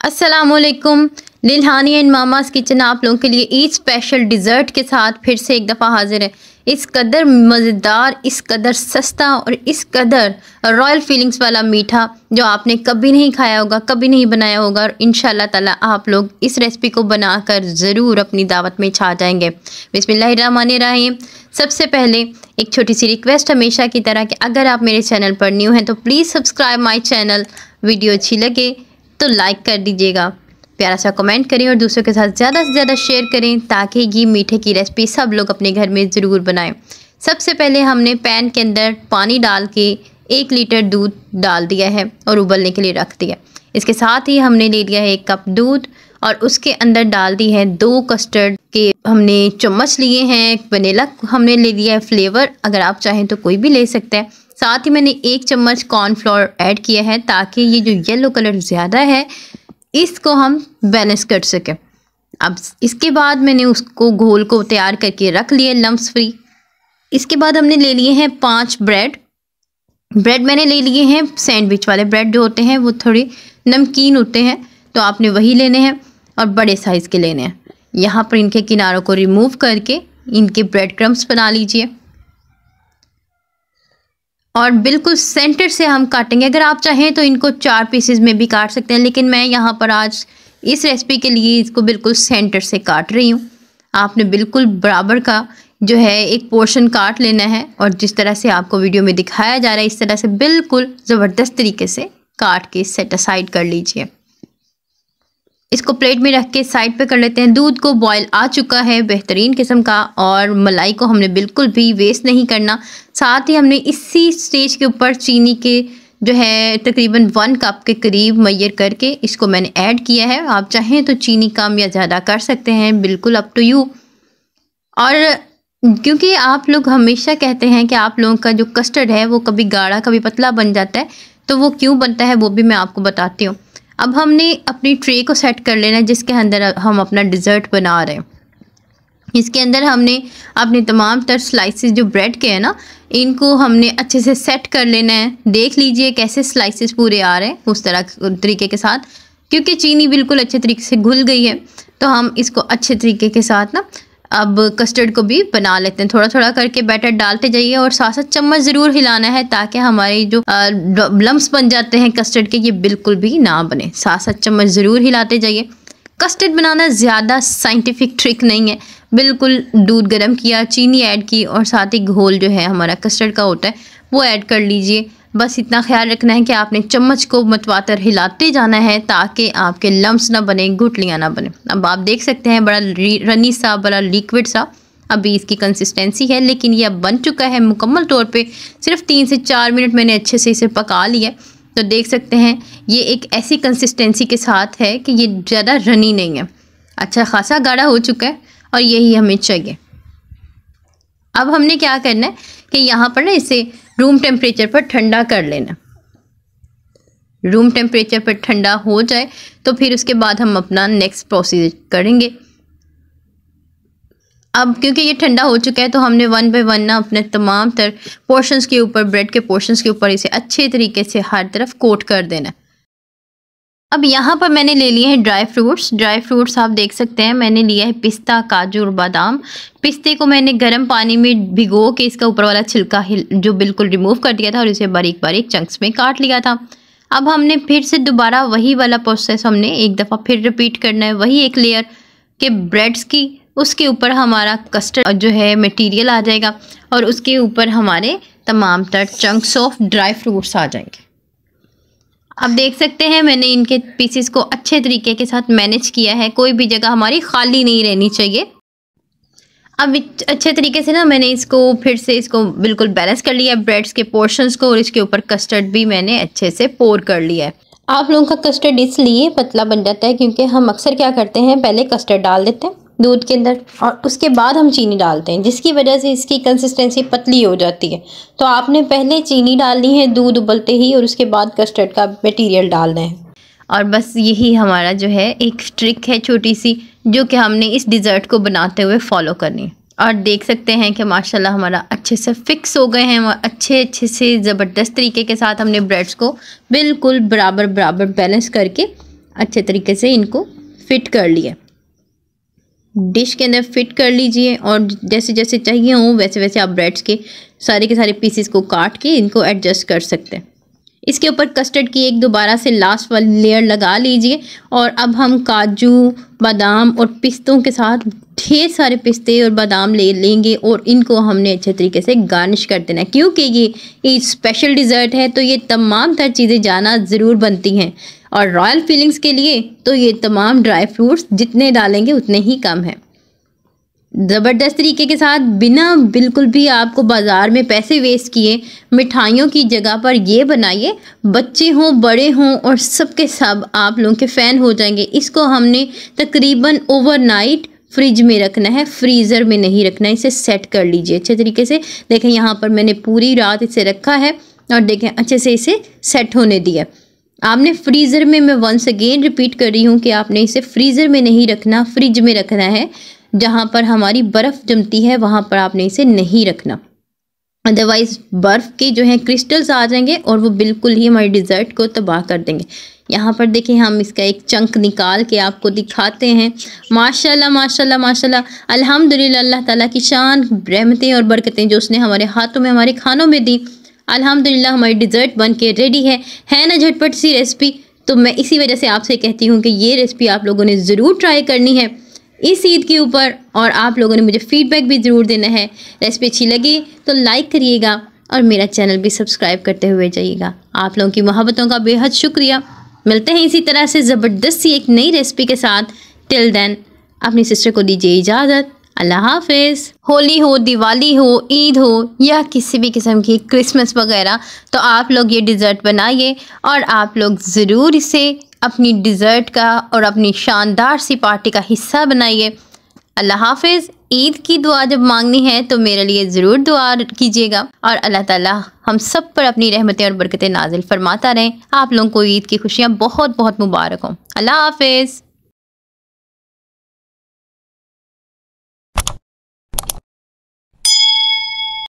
अस्सलामुअलैकुम। लिल्हानी and mama's kitchen आप लोगों के लिए ईद स्पेशल डिज़र्ट के साथ फिर से एक दफ़ा हाजिर है। इस कदर मज़ेदार, इस कदर सस्ता और इस कदर रॉयल फीलिंग्स वाला मीठा जो आपने कभी नहीं खाया होगा, कभी नहीं बनाया होगा, और इंशाल्लाह ताला आप लोग इस रेसिपी को बनाकर ज़रूर अपनी दावत में छा जाएंगे। बिस्मिल्लाहिर्रहमानिर्रहीम। सबसे पहले एक छोटी सी रिक्वेस्ट हमेशा की तरह कि अगर आप मेरे चैनल पर न्यू हैं तो please subscribe my channel. Video अच्छी लगे तो लाइक कर दीजिएगा, प्यारा सा कमेंट करें और दूसरों के साथ ज़्यादा से ज़्यादा शेयर करें ताकि ये मीठे की रेसिपी सब लोग अपने घर में ज़रूर बनाएं। सबसे पहले हमने पैन के अंदर पानी डाल के 1 लीटर दूध डाल दिया है और उबलने के लिए रख दिया। इसके साथ ही हमने ले लिया है 1 कप दूध और उसके अंदर डाल दी है 2 कस्टर्ड के हमने चम्मच लिए हैं। वनीला हमने ले लिया है फ्लेवर, अगर आप चाहें तो कोई भी ले सकते हैं। साथ ही मैंने 1 चम्मच कॉर्नफ्लोर ऐड किया है ताकि ये जो येलो कलर ज़्यादा है इसको हम बैलेंस कर सकें। अब इसके बाद मैंने उसको घोल को तैयार करके रख लिया लम्स फ्री। इसके बाद हमने ले लिए हैं 5 ब्रेड मैंने ले लिए हैं सैंडविच वाले ब्रेड जो होते हैं वो थोड़े नमकीन होते हैं, तो आपने वही लेने हैं और बड़े साइज़ के लेने हैं। यहाँ पर इनके किनारों को रिमूव करके इनके ब्रेड क्रम्स बना लीजिए और बिल्कुल सेंटर से हम काटेंगे। अगर आप चाहें तो इनको 4 पीसेस में भी काट सकते हैं, लेकिन मैं यहाँ पर आज इस रेसिपी के लिए इसको बिल्कुल सेंटर से काट रही हूँ। आपने बिल्कुल बराबर का जो है एक पोर्शन काट लेना है और जिस तरह से आपको वीडियो में दिखाया जा रहा है इस तरह से बिल्कुल ज़बरदस्त तरीके से काट के सेट असाइड कर लीजिए। इसको प्लेट में रख के साइड पे कर लेते हैं। दूध को बॉयल आ चुका है बेहतरीन किस्म का और मलाई को हमने बिल्कुल भी वेस्ट नहीं करना। साथ ही हमने इसी स्टेज के ऊपर चीनी के जो है तकरीबन 1 कप के करीब मैयर करके इसको मैंने ऐड किया है। आप चाहें तो चीनी कम या ज़्यादा कर सकते हैं, बिल्कुल अप टू यू। और क्योंकि आप लोग हमेशा कहते हैं कि आप लोगों का जो कस्टर्ड है वो कभी गाढ़ा कभी पतला बन जाता है, तो वो क्यों बनता है वो भी मैं आपको बताती हूँ। अब हमने अपनी ट्रे को सेट कर लेना है जिसके अंदर हम अपना डिज़र्ट बना रहे हैं। इसके अंदर हमने अपने तमाम तर स्लाइसेस जो ब्रेड के हैं ना, इनको हमने अच्छे से सेट कर लेना है। देख लीजिए कैसे स्लाइसेस पूरे आ रहे हैं उस तरह तरीके के साथ, क्योंकि चीनी बिल्कुल अच्छे तरीके से घुल गई है तो हम इसको अच्छे तरीके के साथ ना अब कस्टर्ड को भी बना लेते हैं। थोड़ा थोड़ा करके बैटर डालते जाइए और साथ साथ चम्मच ज़रूर हिलाना है ताकि हमारे जो लम्स बन जाते हैं कस्टर्ड के ये बिल्कुल भी ना बने। साथ साथ चम्मच ज़रूर हिलाते जाइए। कस्टर्ड बनाना ज़्यादा साइंटिफिक ट्रिक नहीं है, बिल्कुल दूध गर्म किया, चीनी ऐड की और साथ ही घोल जो है हमारा कस्टर्ड का होता है वो ऐड कर लीजिए। बस इतना ख्याल रखना है कि आपने चम्मच को मतवातर हिलाते जाना है ताकि आपके लम्स ना बने, गुठलियाँ ना बने। अब आप देख सकते हैं बड़ा रनी सा, बड़ा लिक्विड सा अभी इसकी कंसिस्टेंसी है, लेकिन ये अब बन चुका है मुकम्मल तौर पे। सिर्फ 3 से 4 मिनट मैंने अच्छे से इसे पका लिया, तो देख सकते हैं ये एक ऐसी कंसिस्टेंसी के साथ है कि ये ज़्यादा रनी नहीं है, अच्छा खासा गाढ़ा हो चुका है और यही हमें चाहिए। अब हमने क्या करना है कि यहाँ पर ना इसे रूम टेम्परेचर पर ठंडा कर लेना। रूम टेम्परेचर पर ठंडा हो जाए तो फिर उसके बाद हम अपना नेक्स्ट प्रोसीजर करेंगे। अब क्योंकि ये ठंडा हो चुका है तो हमने 1 बाय 1 ना अपने तमाम तर पोर्शंस के ऊपर, ब्रेड के पोर्शंस के ऊपर इसे अच्छे तरीके से हर तरफ कोट कर देना। अब यहाँ पर मैंने ले लिए हैं ड्राई फ्रूट्स आप देख सकते हैं। मैंने लिया है पिस्ता, काजू और बादाम। पिस्ते को मैंने गर्म पानी में भिगो के इसका ऊपर वाला छिलका जो बिल्कुल रिमूव कर दिया था और इसे बारीक बारीक चंक्स में काट लिया था। अब हमने फिर से दोबारा वही वाला प्रोसेस हमने एक दफ़ा फिर रिपीट करना है। वही एक लेयर के ब्रेड्स की, उसके ऊपर हमारा कस्टर्ड जो है मटीरियल आ जाएगा और उसके ऊपर हमारे तमाम तर चंक्स ऑफ ड्राई फ्रूट्स आ जाएंगे। अब देख सकते हैं मैंने इनके पीसेस को अच्छे तरीके के साथ मैनेज किया है, कोई भी जगह हमारी खाली नहीं रहनी चाहिए। अब अच्छे तरीके से ना मैंने इसको फिर से इसको बिल्कुल बैलेंस कर लिया ब्रेड्स के पोर्शंस को और इसके ऊपर कस्टर्ड भी मैंने अच्छे से पोर कर लिया है। आप लोगों का कस्टर्ड इसलिए पतला बन जाता है क्योंकि हम अक्सर क्या करते हैं, पहले कस्टर्ड डाल देते हैं दूध के अंदर और उसके बाद हम चीनी डालते हैं, जिसकी वजह से इसकी कंसिस्टेंसी पतली हो जाती है। तो आपने पहले चीनी डालनी है दूध उबलते ही और उसके बाद कस्टर्ड का मटेरियल डालना है। और बस यही हमारा जो है एक ट्रिक है छोटी सी जो कि हमने इस डिज़र्ट को बनाते हुए फॉलो करनी है। और देख सकते हैं कि माशाल्लाह हमारा अच्छे से फिक्स हो गए हैं, अच्छे से ज़बरदस्त तरीके के साथ हमने ब्रेड्स को बिल्कुल बराबर बैलेंस करके अच्छे तरीके से इनको फिट कर लिया। डिश के अंदर फिट कर लीजिए और जैसे जैसे चाहिए हो वैसे वैसे आप ब्रेड्स के सारे पीसेस को काट के इनको एडजस्ट कर सकते हैं। इसके ऊपर कस्टर्ड की एक दोबारा से लास्ट वाली लेयर लगा लीजिए और अब हम काजू, बादाम और पिस्तों के साथ ढेर सारे पिस्ते और बादाम ले लेंगे और इनको हमने अच्छे तरीके से गार्निश कर देना है। क्योंकि ये स्पेशल डिज़र्ट है तो ये तमाम तर चीज़ें जाना ज़रूर बनती हैं और रॉयल फीलिंग्स के लिए तो ये तमाम ड्राई फ्रूट्स जितने डालेंगे उतने ही कम हैं। ज़बरदस्त तरीके के साथ बिना बिल्कुल भी आपको बाज़ार में पैसे वेस्ट किए मिठाइयों की जगह पर ये बनाइए। बच्चे हों बड़े हों और सबके सब आप लोगों के फ़ैन हो जाएंगे। इसको हमने तकरीबन ओवरनाइट फ्रिज में रखना है, फ्रीज़र में नहीं रखना है। इसे सेट कर लीजिए अच्छे तरीके से। देखें यहाँ पर मैंने पूरी रात इसे रखा है और देखें अच्छे से इसे सेट होने दिया। आपने फ्रीज़र में, मैं वंस अगेन रिपीट कर रही हूँ कि आपने इसे फ्रीज़र में नहीं रखना, फ्रिज में रखना है। जहाँ पर हमारी बर्फ़ जमती है वहाँ पर आपने इसे नहीं रखना, अदरवाइज़ बर्फ़ के जो हैं क्रिस्टल्स आ जाएंगे और वो बिल्कुल ही हमारे डिज़र्ट को तबाह कर देंगे। यहाँ पर देखें हम इसका एक चंक निकाल के आपको दिखाते हैं। माशाल्लाह माशाल्लाह माशाल्लाह, अल्हम्दुलिल्लाह, अल्लाह ताला की शान रहमतें और बरकतें जो उसने हमारे हाथों में हमारे खानों में दी। अल्हम्दुलिल्लाह हमारी डिज़र्ट बन के रेडी है ना झटपट सी रेसिपी। तो मैं इसी वजह से आपसे कहती हूँ कि ये रेसिपी आप लोगों ने ज़रूर ट्राई करनी है इस ईद के ऊपर और आप लोगों ने मुझे फ़ीडबैक भी ज़रूर देना है। रेसिपी अच्छी लगी तो लाइक करिएगा और मेरा चैनल भी सब्सक्राइब करते हुए जाइएगा। आप लोगों की मोहब्बतों का बेहद शुक्रिया। मिलते हैं इसी तरह से ज़बरदस्त सी एक नई रेसिपी के साथ। टिल देन अपनी सिस्टर को दीजिए इजाज़त। अल्लाह हाफिज़। होली हो, दिवाली हो, ईद हो या किसी भी किस्म की क्रिसमस वगैरह, तो आप लोग ये डिज़र्ट बनाइए और आप लोग ज़रूर इसे अपनी डिज़र्ट का और अपनी शानदार सी पार्टी का हिस्सा बनाइए। अल्लाह हाफिज़। ईद की दुआ जब मांगनी है तो मेरे लिए ज़रूर दुआ कीजिएगा और अल्लाह ताला हम सब पर अपनी रहमतें और बरकतें नाजिल फरमाता रहें। आप लोगों को ईद की खुशियाँ बहुत बहुत मुबारक हों। अल्लाह हाफिज़।